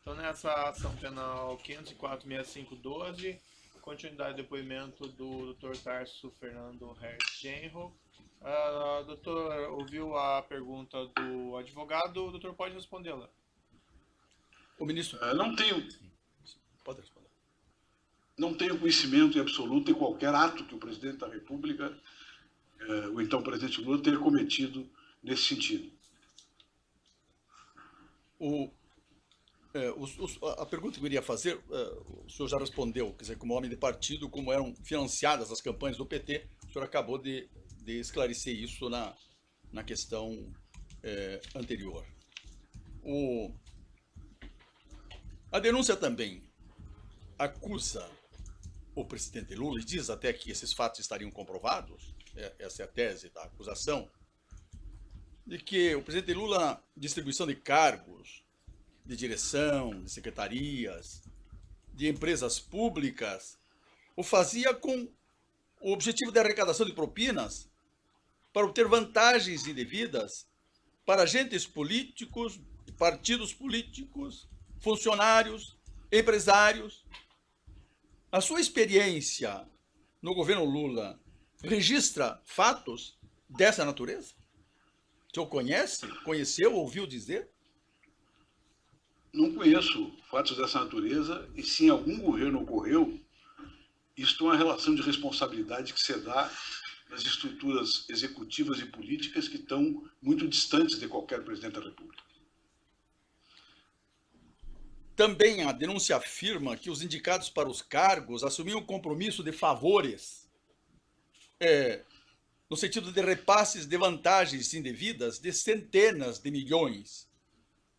Então, nessa ação penal 504-6512, continuidade do depoimento do Dr. Tarso Fernando Hertz Genro. Doutor, ouviu a pergunta do advogado, o doutor pode respondê-la. O ministro... Não tenho... Pode responder. Não tenho conhecimento em absoluto de qualquer ato que o presidente da República, o então presidente Lula, tenha cometido nesse sentido. A pergunta que eu iria fazer, o senhor já respondeu, quer dizer, como homem de partido, como eram financiadas as campanhas do PT, o senhor acabou de esclarecer isso na questão anterior. A denúncia também acusa o presidente Lula, e diz até que esses fatos estariam comprovados, essa é a tese da acusação, de que o presidente Lula, na distribuição de cargos, de direção, de secretarias, de empresas públicas, o fazia com o objetivo de arrecadação de propinas para obter vantagens indevidas para agentes políticos, partidos políticos, funcionários, empresários. A sua experiência no governo Lula registra fatos dessa natureza? O senhor conhece, conheceu, ouviu dizer? Não conheço fatos dessa natureza, e se em algum governo ocorreu, isto é uma relação de responsabilidade que se dá nas estruturas executivas e políticas que estão muito distantes de qualquer presidente da República. Também a denúncia afirma que os indicados para os cargos assumiam compromisso de favores, no sentido de repasses de vantagens indevidas de centenas de milhões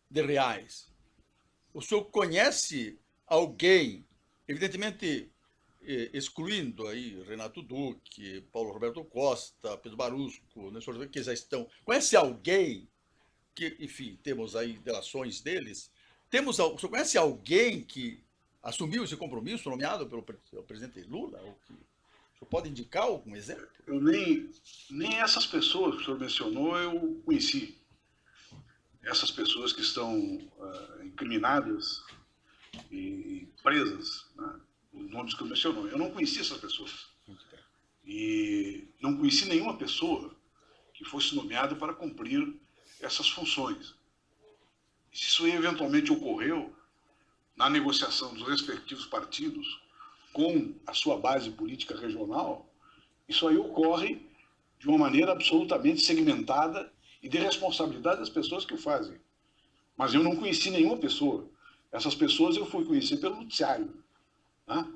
de reais. O senhor conhece alguém, evidentemente excluindo aí Renato Duque, Paulo Roberto Costa, Pedro Barusco, que já estão... Conhece alguém que, enfim, temos aí delações deles? O senhor conhece alguém que assumiu esse compromisso nomeado pelo presidente Lula? O senhor pode indicar algum exemplo? Eu nem essas pessoas que o senhor mencionou eu conheci. Essas pessoas que estão incriminadas e presas, né, os nomes que eu mencionou. Eu não conheci essas pessoas. E não conheci nenhuma pessoa que fosse nomeada para cumprir essas funções. Se isso eventualmente ocorreu na negociação dos respectivos partidos com a sua base política regional, isso aí ocorre de uma maneira absolutamente segmentada e de responsabilidade das pessoas que o fazem. Mas eu não conheci nenhuma pessoa. Essas pessoas eu fui conhecer pelo noticiário, né?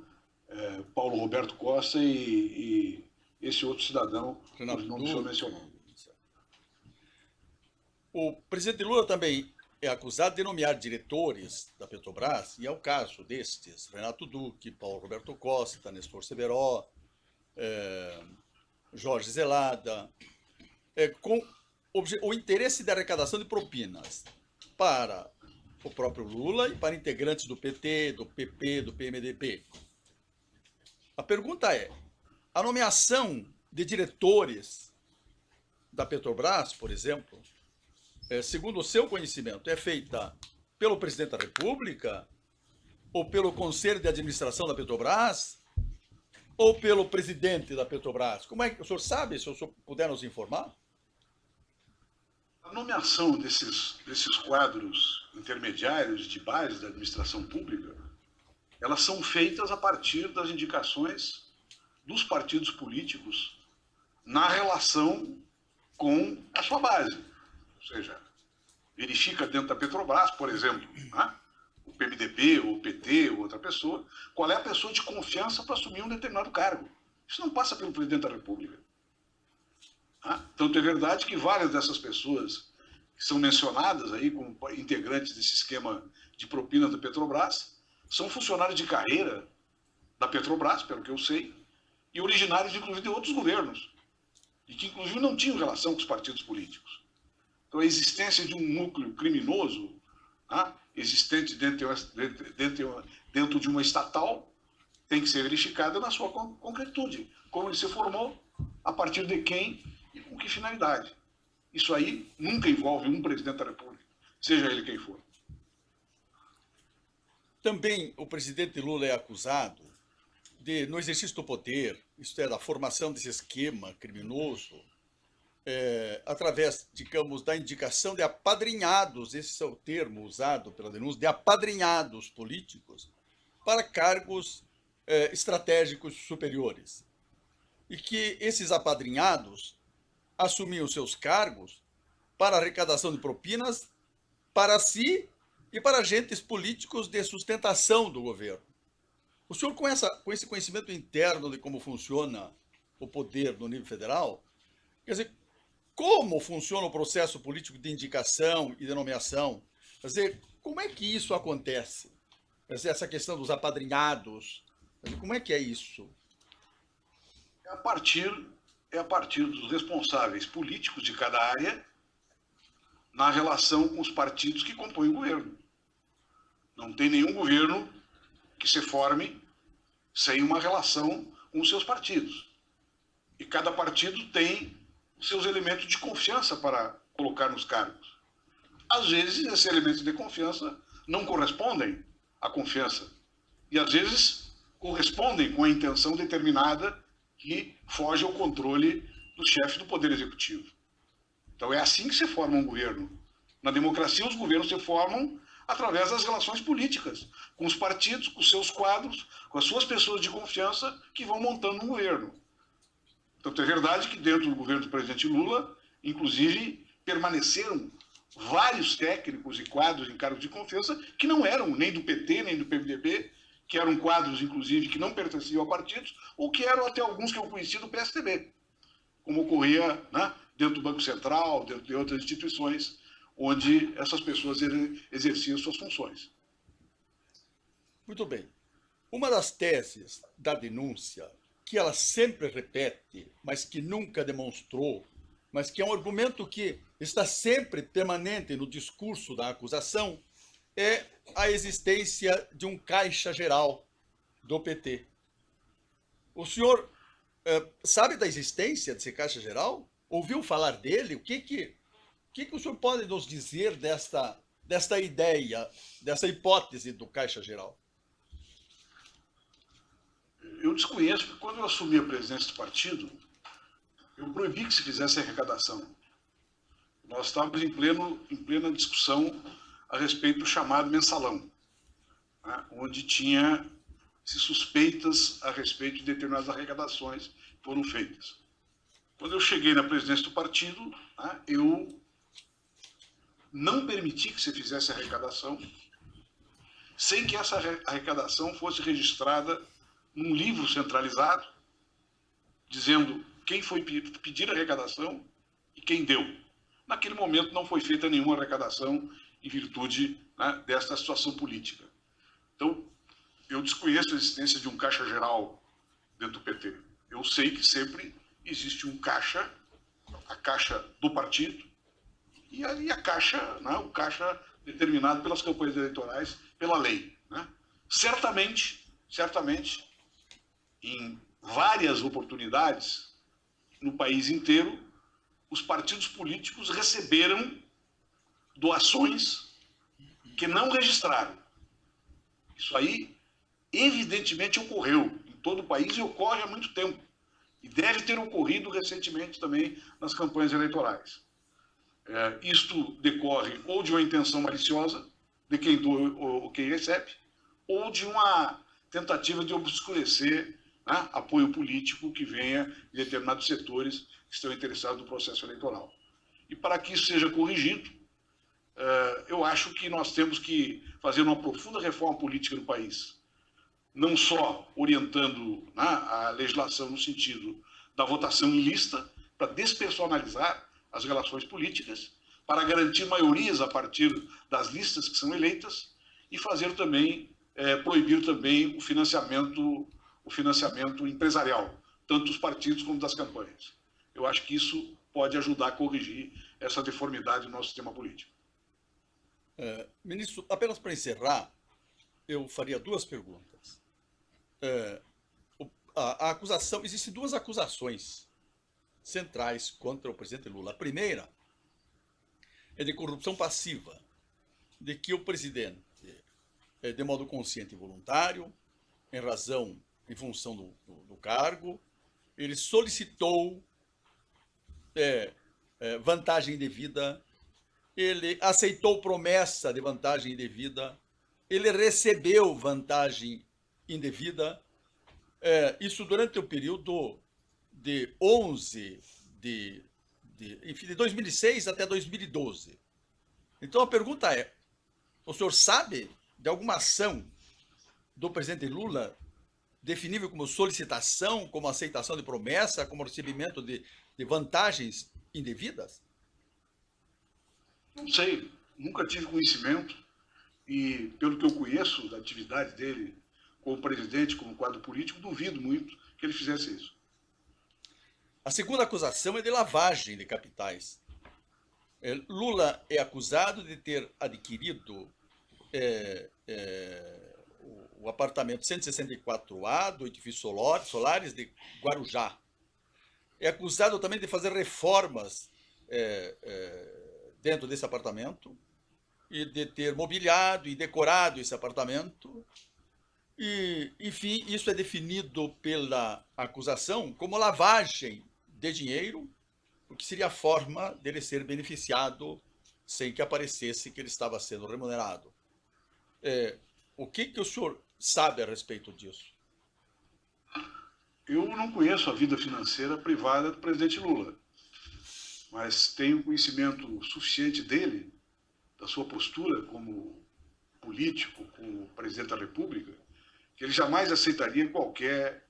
Paulo Roberto Costa e esse outro cidadão, que o senhor mencionou. O presidente Lula também é acusado de nomear diretores da Petrobras, e é o caso destes, Renato Duque, Paulo Roberto Costa, Nestor Severó, Jorge Zelada, com o interesse de arrecadação de propinas para o próprio Lula e para integrantes do PT, do PP, do PMDB. A pergunta é, a nomeação de diretores da Petrobras, por exemplo, segundo o seu conhecimento, é feita pelo presidente da República, ou pelo Conselho de Administração da Petrobras, ou pelo presidente da Petrobras? Como é que o senhor sabe, se o senhor puder nos informar? A nomeação desses quadros intermediários de base da administração pública, elas são feitas a partir das indicações dos partidos políticos na relação com a sua base. Ou seja, verifica dentro da Petrobras, por exemplo, né, o PMDB, ou o PT, ou outra pessoa, qual é a pessoa de confiança para assumir um determinado cargo. Isso não passa pelo presidente da República. Tanto é verdade que várias dessas pessoas que são mencionadas aí como integrantes desse esquema de propinas da Petrobras são funcionários de carreira da Petrobras, pelo que eu sei, e originários, inclusive, de outros governos, e que, inclusive, não tinham relação com os partidos políticos. Então, a existência de um núcleo criminoso, existente dentro de uma estatal, tem que ser verificada na sua concretude, como ele se formou, a partir de quem e com que finalidade. Isso aí nunca envolve um presidente da República, seja ele quem for. Também o presidente Lula é acusado de, no exercício do poder, isto é, da formação desse esquema criminoso, através, digamos, da indicação de apadrinhados, esse é o termo usado pela denúncia, de apadrinhados políticos para cargos estratégicos superiores. E que esses apadrinhados assumiam seus cargos para arrecadação de propinas para si e para agentes políticos de sustentação do governo. O senhor, com esse conhecimento interno de como funciona o poder no nível federal, quer dizer, como funciona o processo político de indicação e de nomeação? Quer dizer, como é que isso acontece? Quer dizer, essa questão dos apadrinhados, quer dizer, como é que é isso? É a partir dos responsáveis políticos de cada área na relação com os partidos que compõem o governo. Não tem nenhum governo que se forme sem uma relação com os seus partidos. E cada partido tem os seus elementos de confiança para colocar nos cargos. Às vezes, esses elementos de confiança não correspondem à confiança. E, às vezes, correspondem com a intenção determinada que foge ao controle do chefe do Poder Executivo. Então, é assim que se forma um governo. Na democracia, os governos se formam através das relações políticas, com os partidos, com os seus quadros, com as suas pessoas de confiança que vão montando um governo. Tanto é verdade que dentro do governo do presidente Lula, inclusive, permaneceram vários técnicos e quadros em cargos de confiança que não eram nem do PT, nem do PMDB, que eram quadros, inclusive, que não pertenciam a partidos, ou que eram até alguns que eu conheci do PSDB, como ocorria, né, dentro do Banco Central, dentro de outras instituições, onde essas pessoas exerciam suas funções. Muito bem. Uma das teses da denúncia, que ela sempre repete, mas que nunca demonstrou, mas que é um argumento que está sempre permanente no discurso da acusação, é a existência de um caixa geral do PT. O senhor sabe da existência desse caixa geral? Ouviu falar dele? O que o senhor pode nos dizer desta ideia, dessa hipótese do caixa geral? Eu desconheço, porque quando eu assumi a presidência do partido, eu proibi que se fizesse arrecadação. Nós estávamos em plena discussão a respeito do chamado mensalão, né, onde tinha-se suspeitas a respeito de determinadas arrecadações que foram feitas. Quando eu cheguei na presidência do partido, né, eu não permiti que se fizesse arrecadação sem que essa arrecadação fosse registrada num livro centralizado, dizendo quem foi pedir arrecadação e quem deu. Naquele momento não foi feita nenhuma arrecadação em virtude, né, desta situação política. Então, eu desconheço a existência de um caixa geral dentro do PT. Eu sei que sempre existe um caixa, a caixa do partido, e a caixa, né, o caixa determinado pelas campanhas eleitorais, pela lei. Né? Certamente, em várias oportunidades, no país inteiro, os partidos políticos receberam doações que não registraram. Isso aí, evidentemente, ocorreu em todo o país e ocorre há muito tempo. E deve ter ocorrido recentemente também nas campanhas eleitorais. Isto decorre ou de uma intenção maliciosa de quem doa ou quem recebe, ou de uma tentativa de obscurecer, né, apoio político que venha de determinados setores que estão interessados no processo eleitoral. E para que isso seja corrigido, eu acho que nós temos que fazer uma profunda reforma política no país, não só orientando, né, a legislação no sentido da votação em lista, para despersonalizar as relações políticas, para garantir maiorias a partir das listas que são eleitas e fazer também, proibir também o financiamento empresarial, tanto dos partidos como das campanhas. Eu acho que isso pode ajudar a corrigir essa deformidade no nosso sistema político. Ministro, apenas para encerrar, eu faria duas perguntas. A acusação, existem duas acusações centrais contra o presidente Lula. A primeira é de corrupção passiva, de que o presidente de modo consciente e voluntário, em função do cargo. Ele solicitou vantagem indevida, ele aceitou promessa de vantagem indevida, ele recebeu vantagem indevida, isso durante o período de 2006 até 2012. Então a pergunta é, o senhor sabe de alguma ação do presidente Lula definível como solicitação, como aceitação de promessa, como recebimento de vantagens indevidas? Não sei, nunca tive conhecimento e, pelo que eu conheço da atividade dele como presidente, como quadro político, duvido muito que ele fizesse isso. A segunda acusação é de lavagem de capitais. Lula é acusado de ter adquirido o apartamento 164A do edifício Solares de Guarujá. É acusado também de fazer reformas dentro desse apartamento e de ter mobiliado e decorado esse apartamento. E, enfim, isso é definido pela acusação como lavagem de dinheiro, o que seria a forma dele ser beneficiado sem que aparecesse que ele estava sendo remunerado. O que o senhor sabe a respeito disso? Eu não conheço a vida financeira privada do presidente Lula, mas tenho conhecimento suficiente dele, da sua postura como político, como presidente da República, que ele jamais aceitaria qualquer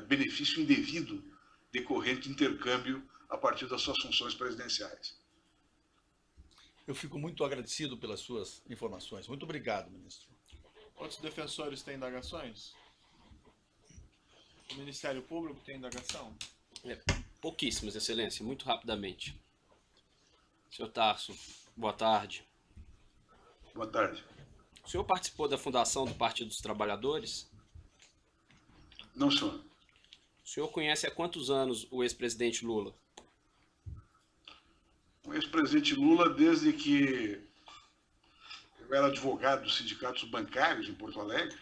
benefício indevido decorrente de intercâmbio a partir das suas funções presidenciais. Eu fico muito agradecido pelas suas informações. Muito obrigado, ministro. Outros defensores têm indagações? O Ministério Público tem indagação? Pouquíssimas, Excelência, muito rapidamente. Senhor Tarso, boa tarde. Boa tarde. O senhor participou da fundação do Partido dos Trabalhadores? Não, senhor. O senhor conhece há quantos anos o ex-presidente Lula? O ex-presidente Lula, desde que eu era advogado dos sindicatos bancários em Porto Alegre,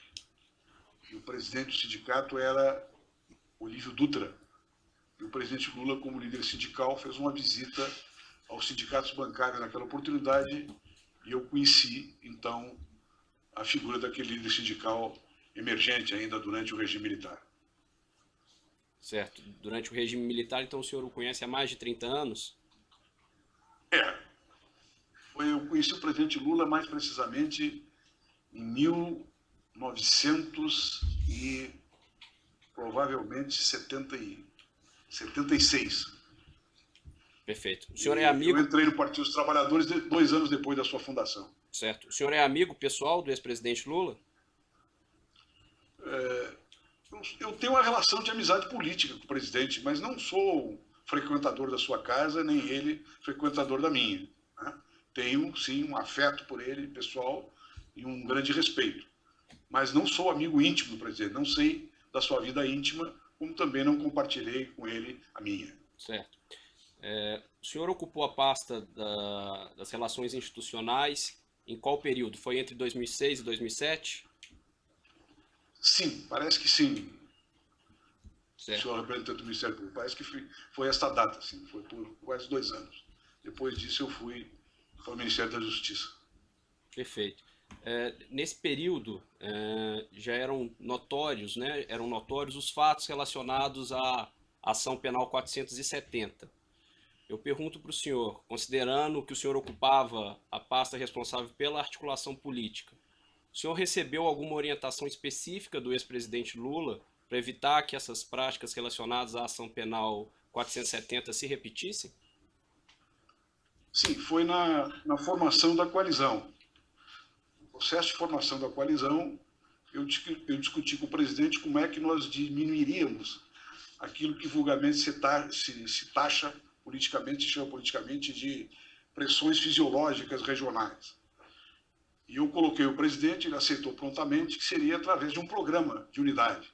e o presidente do sindicato era Olívio Dutra. E o presidente Lula, como líder sindical, fez uma visita aos sindicatos bancários naquela oportunidade e eu conheci, então, a figura daquele líder sindical emergente ainda durante o regime militar. Certo. Durante o regime militar, então o senhor o conhece há mais de 30 anos? Eu conheci o presidente Lula mais precisamente em 1900 e provavelmente 76. Perfeito. O senhor é amigo... Eu entrei no Partido dos Trabalhadores 2 anos depois da sua fundação. Certo. O senhor é amigo pessoal do ex-presidente Lula? Eu tenho uma relação de amizade política com o presidente, mas não sou frequentador da sua casa, nem ele frequentador da minha. Né? Tenho, sim, um afeto por ele, pessoal, e um grande respeito. Mas não sou amigo íntimo do presidente, não sei da sua vida íntima, como também não compartilhei com ele a minha. Certo. O senhor ocupou a pasta das relações institucionais em qual período? Foi entre 2006 e 2007? Sim, parece que sim. Certo. O senhor representante do Ministério Público, parece que foi esta data, sim, foi por quase 2 anos. Depois disso eu fui para o Ministério da Justiça. Perfeito. Nesse período já eram notórios, né? Eram notórios os fatos relacionados à ação penal 470. Eu pergunto para o senhor, considerando que o senhor ocupava a pasta responsável pela articulação política, o senhor recebeu alguma orientação específica do ex-presidente Lula para evitar que essas práticas relacionadas à ação penal 470 se repetissem? Sim, foi na formação da coalizão. No processo de formação da coalizão, eu discuti com o presidente como é que nós diminuiríamos aquilo que vulgarmente se taxa politicamente, se chama politicamente de pressões fisiológicas regionais. E eu coloquei o presidente, ele aceitou prontamente, que seria através de um programa de unidade.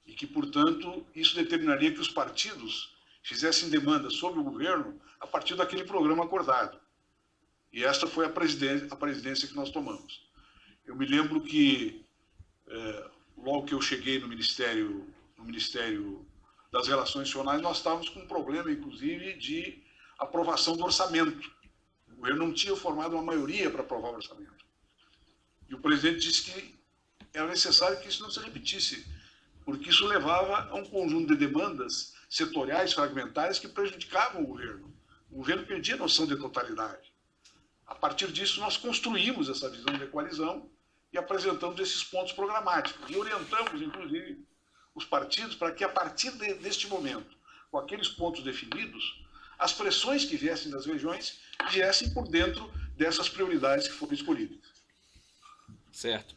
E que, portanto, isso determinaria que os partidos fizessem demanda sobre o governo a partir daquele programa acordado. E esta foi a presidência que nós tomamos. Eu me lembro que, logo que eu cheguei no Ministério das Relações Institucionais, nós estávamos com um problema, inclusive, de aprovação do orçamento. O governo não tinha formado uma maioria para aprovar o orçamento. E o presidente disse que era necessário que isso não se repetisse, porque isso levava a um conjunto de demandas setoriais, fragmentárias, que prejudicavam o governo. O governo perdia a noção de totalidade. A partir disso, nós construímos essa visão de coalizão e apresentamos esses pontos programáticos. E orientamos, inclusive, os partidos para que, a partir deste momento, com aqueles pontos definidos, as pressões que viessem das regiões viessem por dentro dessas prioridades que foram escolhidas. Certo.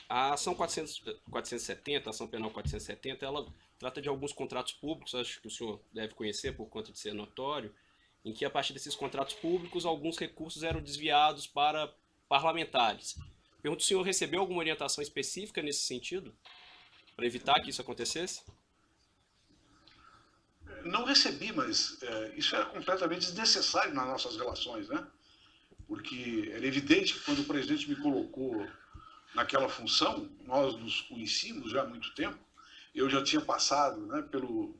A ação 470, a ação penal 470, ela trata de alguns contratos públicos, acho que o senhor deve conhecer por conta de ser notório, em que a partir desses contratos públicos alguns recursos eram desviados para parlamentares. Pergunto se o senhor recebeu alguma orientação específica nesse sentido, para evitar que isso acontecesse? Não recebi, mas isso era completamente desnecessário nas nossas relações, né? Porque era evidente que quando o presidente me colocou naquela função, nós nos conhecíamos já há muito tempo, eu já tinha passado, né, pelo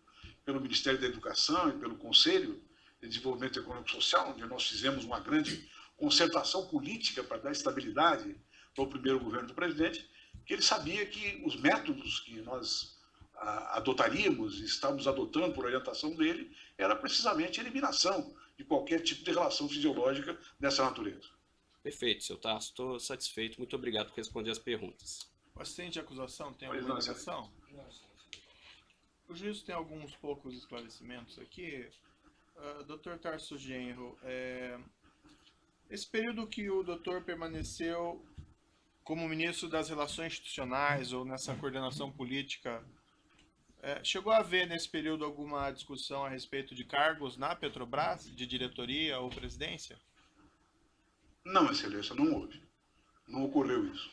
Ministério da Educação e pelo Conselho de Desenvolvimento Econômico e Social, onde nós fizemos uma grande concertação política para dar estabilidade para o primeiro governo do presidente, que ele sabia que os métodos que nós adotaríamos e estávamos adotando por orientação dele era precisamente a eliminação de qualquer tipo de relação fisiológica dessa natureza. Perfeito, seu Tarso, estou satisfeito. Muito obrigado por responder as perguntas. O assistente de acusação tem alguma alegação? O juiz tem alguns poucos esclarecimentos aqui. Dr. Tarso Genro, esse período que o doutor permaneceu como ministro das Relações Institucionais ou nessa coordenação política, chegou a haver nesse período alguma discussão a respeito de cargos na Petrobras, de diretoria ou presidência? Não, Excelência, não houve. Não ocorreu isso.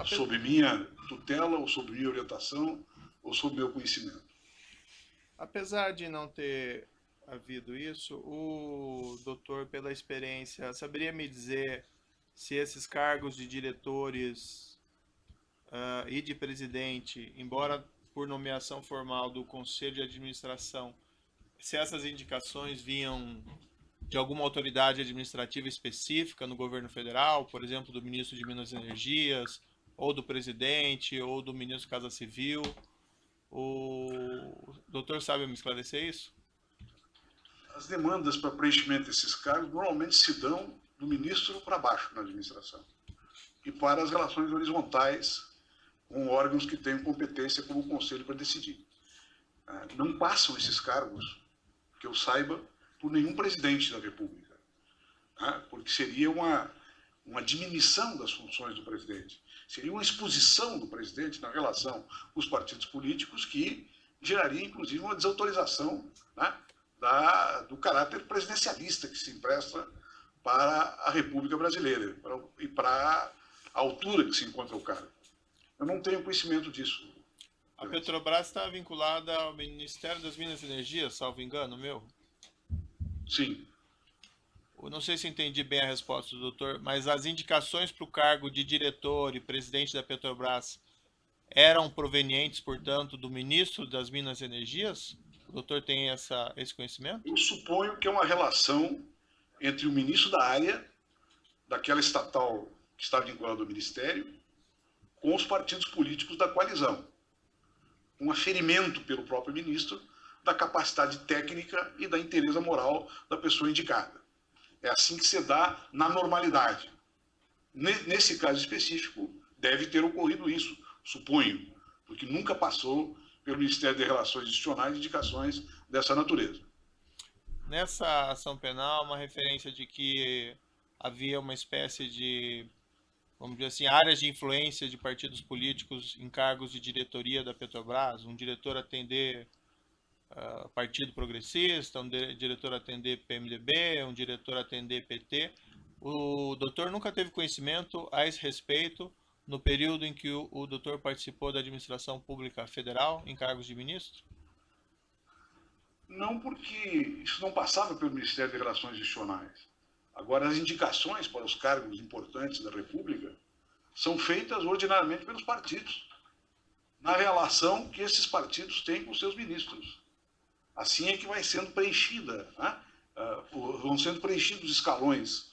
Sob minha tutela, ou sob minha orientação, ou sob meu conhecimento. Apesar de não ter havido isso, o doutor, pela experiência, saberia me dizer se esses cargos de diretores e de presidente, embora por nomeação formal do Conselho de Administração, se essas indicações vinham de alguma autoridade administrativa específica no governo federal, por exemplo, do ministro de Minas e Energias, ou do presidente, ou do ministro da Casa Civil? O doutor sabe me esclarecer isso? As demandas para preenchimento desses cargos normalmente se dão do ministro para baixo na administração e para as relações horizontais com órgãos que têm competência como o Conselho para decidir. Não passam esses cargos, que eu saiba, por nenhum presidente da República, porque seria uma diminuição das funções do presidente, seria uma exposição do presidente na relação com os partidos políticos que geraria, inclusive, uma desautorização, né, do caráter presidencialista que se empresta para a República Brasileira e para a altura que se encontra o cargo. Eu não tenho conhecimento disso. A Petrobras está vinculada ao Ministério das Minas e Energias, salvo engano, meu? Sim. Eu não sei se entendi bem a resposta do doutor, mas as indicações para o cargo de diretor e presidente da Petrobras eram provenientes, portanto, do ministro das Minas e Energias? O doutor tem esse conhecimento? Eu suponho que é uma relação entre o ministro da área, daquela estatal que está vinculada ao Ministério, com os partidos políticos da coalizão. Um aferimento pelo próprio ministro da capacidade técnica e da inteireza moral da pessoa indicada. É assim que se dá na normalidade. Nesse caso específico, deve ter ocorrido isso, suponho, porque nunca passou pelo Ministério das Relações Institucionais indicações dessa natureza. Nessa ação penal, uma referência de que havia uma espécie de, vamos dizer assim, áreas de influência de partidos políticos em cargos de diretoria da Petrobras, um diretor atender Partido Progressista, um diretor atender PMDB, um diretor atender PT. O doutor nunca teve conhecimento a esse respeito no período em que o doutor participou da administração pública federal em cargos de ministro? Não, porque isso não passava pelo Ministério das Relações Institucionais. Agora, as indicações para os cargos importantes da República são feitas ordinariamente pelos partidos, na relação que esses partidos têm com seus ministros. Assim é que vai sendo preenchida, né? Vão sendo preenchidos os escalões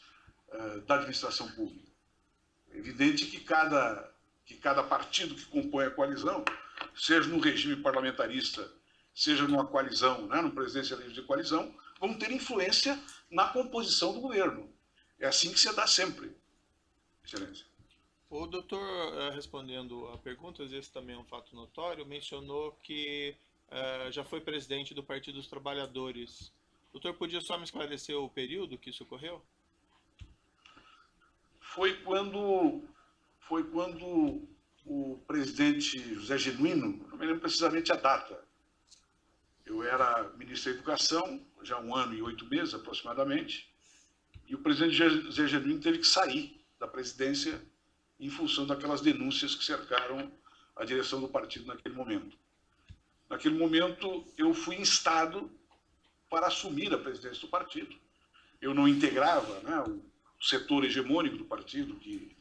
da administração pública. É evidente que cada partido que compõe a coalizão, seja no regime parlamentarista, seja numa coalizão, né, no presidencialismo de coalizão, vão ter influência na composição do governo. É assim que se dá sempre, Excelência. O doutor, respondendo a perguntas, esse também é um fato notório, mencionou que já foi presidente do Partido dos Trabalhadores. O doutor podia só me esclarecer o período que isso ocorreu? Foi quando o presidente José Genuíno, não me lembro precisamente a data, eu era ministro da Educação, já há 1 ano e 8 meses aproximadamente, e o presidente José Genuíno teve que sair da presidência em função daquelas denúncias que cercaram a direção do partido naquele momento. Naquele momento, eu fui instado para assumir a presidência do partido. Eu não integrava, né, o setor hegemônico do partido que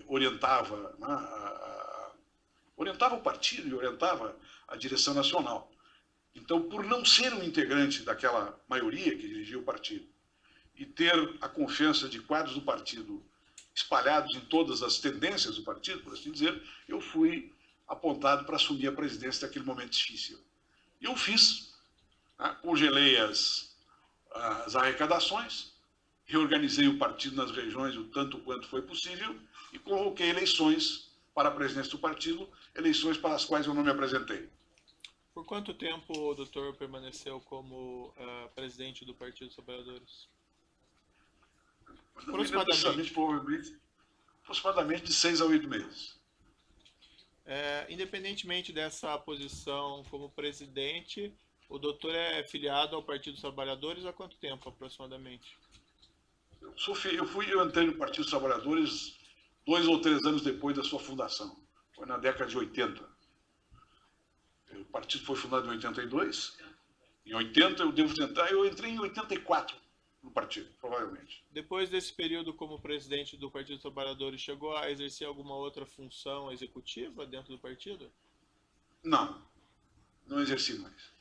orientava, né, orientava o partido e orientava a direção nacional. Então, por não ser um integrante daquela maioria que dirigia o partido e ter a confiança de quadros do partido espalhados em todas as tendências do partido, por assim dizer, eu fui apontado para assumir a presidência naquele momento difícil. E eu fiz, né, congelei as arrecadações, reorganizei o partido nas regiões o tanto quanto foi possível e convoquei eleições para a presidência do partido, eleições para as quais eu não me apresentei. Por quanto tempo o doutor permaneceu como presidente do Partido dos Trabalhadores? Aproximadamente de 6 a 8 meses. Independentemente dessa posição como presidente, o doutor é filiado ao Partido dos Trabalhadores há quanto tempo, aproximadamente? Eu entrei no Partido dos Trabalhadores 2 ou 3 anos depois da sua fundação. Foi na década de 80. O partido foi fundado em 82. Em 80 eu entrei em 84 no partido, provavelmente. Depois desse período como presidente do Partido dos Trabalhadores, chegou a exercer alguma outra função executiva dentro do partido? Não exerci mais.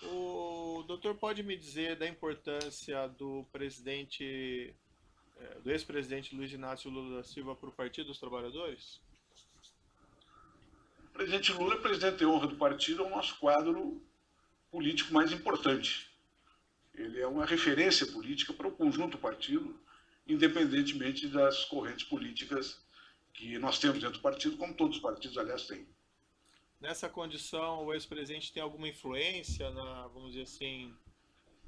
O doutor pode me dizer da importância do ex-presidente Luiz Inácio Lula da Silva para o Partido dos Trabalhadores? O presidente Lula é presidente de honra do partido, é o nosso quadro político mais importante. Ele é uma referência política para o conjunto do partido, independentemente das correntes políticas que nós temos dentro do partido, como todos os partidos, aliás, têm. Nessa condição, o ex-presidente tem alguma influência vamos dizer assim,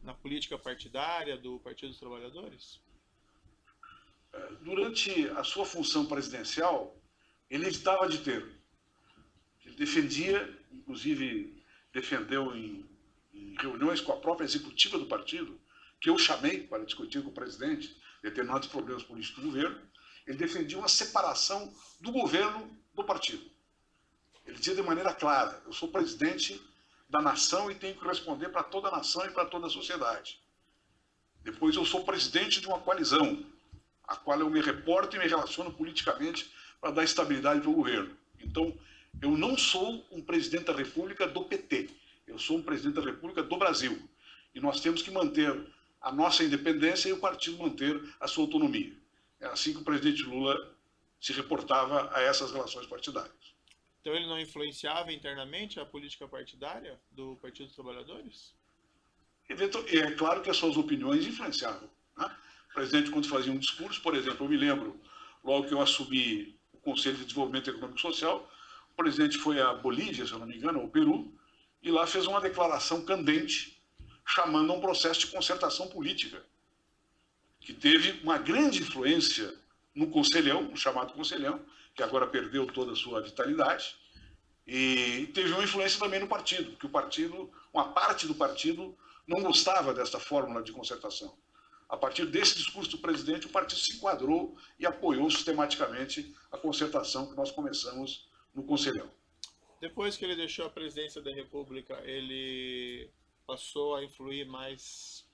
na política partidária do Partido dos Trabalhadores? Durante a sua função presidencial, ele evitava de ter. Ele defendia, inclusive defendeu em reuniões com a própria executiva do partido, que eu chamei para discutir com o presidente determinados problemas políticos do governo, ele defendia uma separação do governo do partido. Ele dizia de maneira clara: eu sou presidente da nação e tenho que responder para toda a nação e para toda a sociedade. Depois eu sou presidente de uma coalizão, a qual eu me reporto e me relaciono politicamente para dar estabilidade para o governo. Então, eu não sou um presidente da República do PT, eu sou um presidente da República do Brasil. E nós temos que manter a nossa independência e o partido manter a sua autonomia. É assim que o presidente Lula se reportava a essas relações partidárias. Então ele não influenciava internamente a política partidária do Partido dos Trabalhadores? É claro que as suas opiniões influenciavam, né? O presidente, quando fazia um discurso, por exemplo, eu me lembro, logo que eu assumi o Conselho de Desenvolvimento Econômico e Social, o presidente foi à Bolívia, se eu não me engano, ao Peru, e lá fez uma declaração candente, chamando a um processo de concertação política, que teve uma grande influência no Conselhão, no chamado Conselhão, que agora perdeu toda a sua vitalidade, e teve uma influência também no partido, que o partido, uma parte do partido, não gostava dessa fórmula de concertação. A partir desse discurso do presidente, o partido se enquadrou e apoiou sistematicamente a concertação que nós começamos no Conselhão. Depois que ele deixou a presidência da República, ele passou a influir mais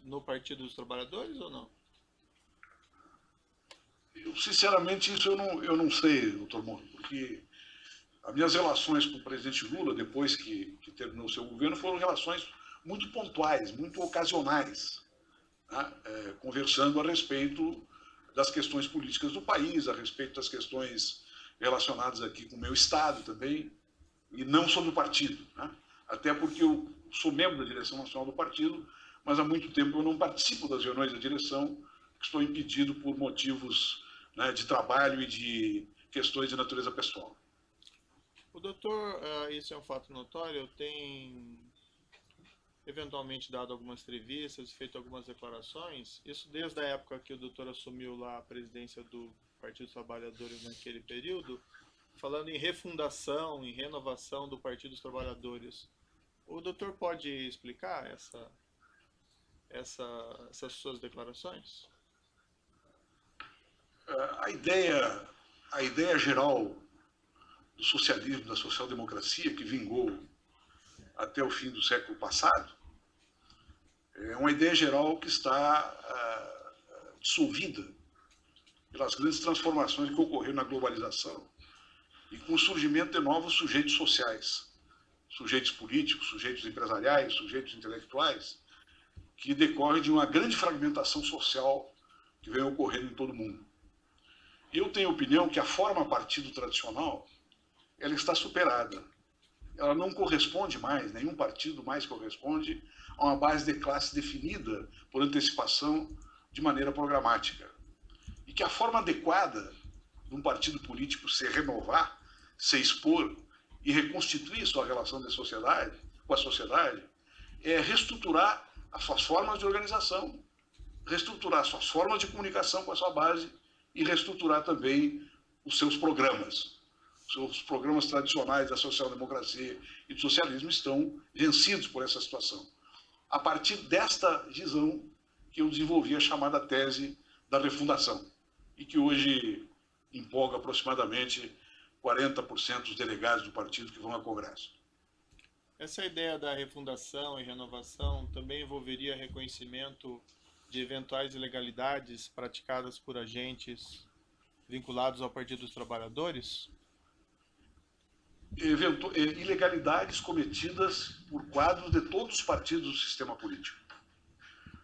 no Partido dos Trabalhadores ou não? Sinceramente, isso eu não sei, doutor Moro, porque as minhas relações com o presidente Lula, depois que terminou o seu governo, foram relações muito pontuais, muito ocasionais, né? Conversando a respeito das questões políticas do país, a respeito das questões relacionadas aqui com o meu estado também, e não sobre o partido, né? Até porque eu sou membro da direção nacional do partido, mas há muito tempo eu não participo das reuniões da direção, estou impedido por motivos, né, de trabalho e de questões de natureza pessoal. O doutor, isso é um fato notório, tem eventualmente dado algumas entrevistas, feito algumas declarações, isso desde a época que o doutor assumiu lá a presidência do Partido dos Trabalhadores naquele período, falando em refundação, em renovação do Partido dos Trabalhadores. O doutor pode explicar essas suas declarações? A ideia geral do socialismo, da social-democracia, que vingou até o fim do século passado, é uma ideia geral que está dissolvida pelas grandes transformações que ocorreram na globalização e com o surgimento de novos sujeitos sociais, sujeitos políticos, sujeitos empresariais, sujeitos intelectuais, que decorre de uma grande fragmentação social que vem ocorrendo em todo o mundo. Eu tenho a opinião que a forma partido tradicional ela está superada. Ela não corresponde mais, nenhum partido mais corresponde a uma base de classe definida por antecipação de maneira programática. E que a forma adequada de um partido político se renovar, se expor e reconstituir sua relação com a sociedade, é reestruturar as suas formas de organização, reestruturar as suas formas de comunicação com a sua base e reestruturar também os seus programas. Os programas tradicionais da social-democracia e do socialismo estão vencidos por essa situação. A partir desta visão que eu desenvolvi a chamada tese da refundação, e que hoje empolga aproximadamente 40% dos delegados do partido que vão ao Congresso. Essa ideia da refundação e renovação também envolveria reconhecimento de eventuais ilegalidades praticadas por agentes vinculados ao Partido dos Trabalhadores? Ilegalidades cometidas por quadros de todos os partidos do sistema político.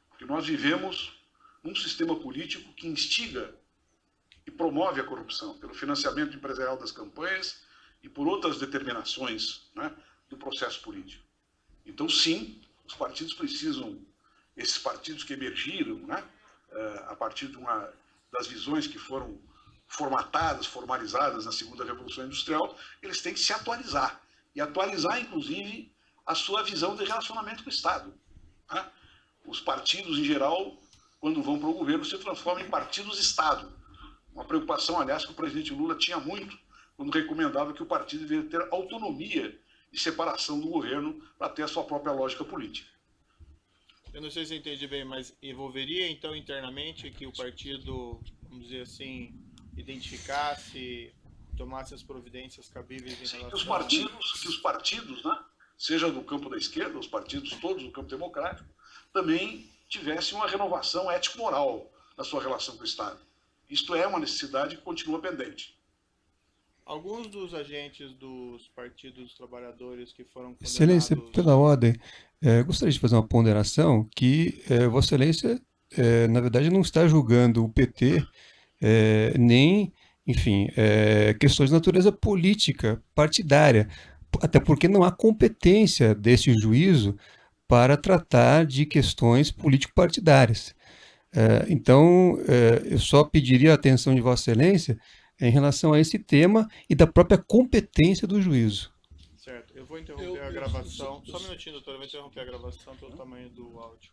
Porque nós vivemos num sistema político que instiga e promove a corrupção pelo financiamento empresarial das campanhas e por outras determinações, né, do processo político. Então, sim, os partidos precisam, esses partidos que emergiram, né, a partir das visões que foram formatadas, formalizadas na segunda Revolução Industrial, eles têm que se atualizar. E atualizar, inclusive, a sua visão de relacionamento com o Estado, né? Os partidos, em geral, quando vão para o governo, se transformam em partidos-Estado. Uma preocupação, aliás, que o presidente Lula tinha muito quando recomendava que o partido deveria ter autonomia e separação do governo para ter a sua própria lógica política. Eu não sei se eu entendi bem, mas envolveria, então, internamente que o partido, vamos dizer assim, identificasse, tomasse as providências cabíveis em relação... Que os partidos, né, seja do campo da esquerda, os partidos todos do campo democrático, também tivessem uma renovação ético-moral na sua relação com o Estado. Isto é uma necessidade que continua pendente. Alguns dos agentes dos partidos trabalhadores que foram condenados... Excelência, pela ordem, gostaria de fazer uma ponderação que Vossa Excelência, na verdade, não está julgando o PT, nem, enfim, questões de natureza política, partidária, até porque não há competência desse juízo para tratar de questões político-partidárias. Então, eu só pediria a atenção de Vossa Excelência em relação a esse tema e da própria competência do juízo. Certo, eu vou interromper a gravação. Só um minutinho, doutor, eu vou interromper a gravação pelo tamanho do áudio.